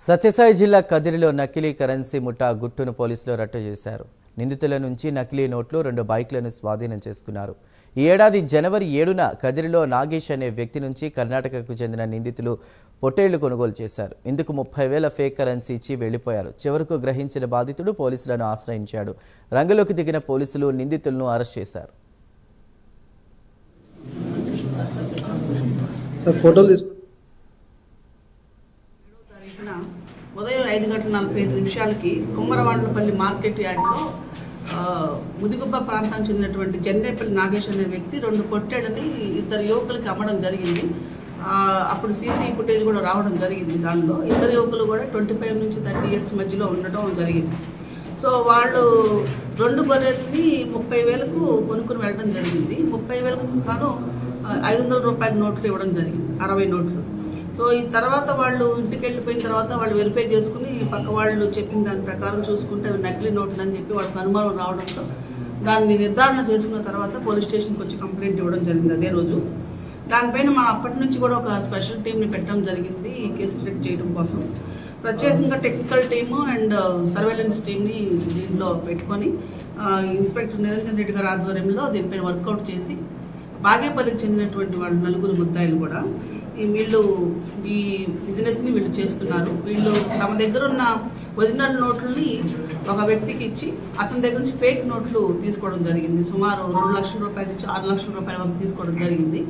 సత్యసాయి జిల్లా కదిరిలో నకిలీ కరెన్సీ ముఠా గుట్టును పోలీసులు రట్టు చేశారు. నిందితుల నుంచి నకిలీ నోట్లు 2 బైక్లను స్వాధీనం చేసుకున్నారు. ఈ ఏడాది జనవరి 7న కదిరిలో నాగేష్ అనే వ్యక్తి నుంచి కర్ణాటకకు చెందిన నిందితులు పొట్టేళ్లు కొనుగోలు చేశారు. ఇందుకు 30,000 ఫేక్ కరెన్సీ ఇచ్చి వెళ్లిపోయారు. చివరకు గ్రహించిన బాధితుడు పోలీసులను ఆశ్రయించాడు. రంగంలోకి దిగిన పోలీసులు నిందితులను అరెస్ట్ చేశారు. ఉదయం 5:45 కుమ్మరవాండ్లపల్లి మార్కెట్ యార్డ్లో ముదిగుబ్బ ప్రాంతానికి చెందినటువంటి జన్నేపల్లి నాగేష్ అనే వ్యక్తి 2 పొట్టేళ్ళని 2 యువకులకి అమ్మడం జరిగింది. అప్పుడు సీసీ ఫుటేజ్ కూడా రావడం జరిగింది. దానిలో 2 యువకులు కూడా 25 నుంచి 30 ఇయర్స్ మధ్యలో ఉండటం జరిగింది. సో వాళ్ళు 2 గొర్రెల్ని 30,000కు కొనుక్కుని వెళ్ళడం జరిగింది. 30,000కు గాను 500 రూపాయల నోట్లు ఇవ్వడం జరిగింది, 60 నోట్లు. సో ఈ తర్వాత వాళ్ళు ఇంటికి వెళ్ళిపోయిన తర్వాత వాళ్ళు వెరిఫై చేసుకుని పక్క వాళ్ళు చెప్పిన దాని ప్రకారం చూసుకుంటే అవి నకిలీ నోట్లు అని చెప్పి వాళ్ళకి అనుమానం రావడంతో దాన్ని నిర్ధారణ చేసుకున్న తర్వాత పోలీస్ స్టేషన్కి వచ్చి కంప్లైంట్ ఇవ్వడం జరిగింది అదే రోజు. దానిపైన మనం అప్పటి నుంచి కూడా ఒక స్పెషల్ టీంని పెట్టడం జరిగింది ఈ కేసు డిటెక్ట్ చేయడం కోసం. ప్రత్యేకంగా టెక్నికల్ టీము అండ్ సర్వేలెన్స్ టీమ్ని దీంట్లో పెట్టుకొని ఇన్స్పెక్టర్ నిరంజన్ రెడ్డి గారి ఆధ్వర్యంలో దీనిపైన వర్కౌట్ చేసి బాగేపల్లికి చెందినటువంటి వాళ్ళు 4 ముద్దాయిలు కూడా వీళ్ళు ఈ బిజినెస్ని వీళ్ళు చేస్తున్నారు. వీళ్ళు తమ దగ్గర ఉన్న ఒరిజినల్ నోట్లని ఒక వ్యక్తికి ఇచ్చి అతని దగ్గర నుంచి ఫేక్ నోట్లు తీసుకోవడం జరిగింది. సుమారు 2 లక్షల రూపాయల నుంచి 6 లక్షల రూపాయల వరకు తీసుకోవడం జరిగింది.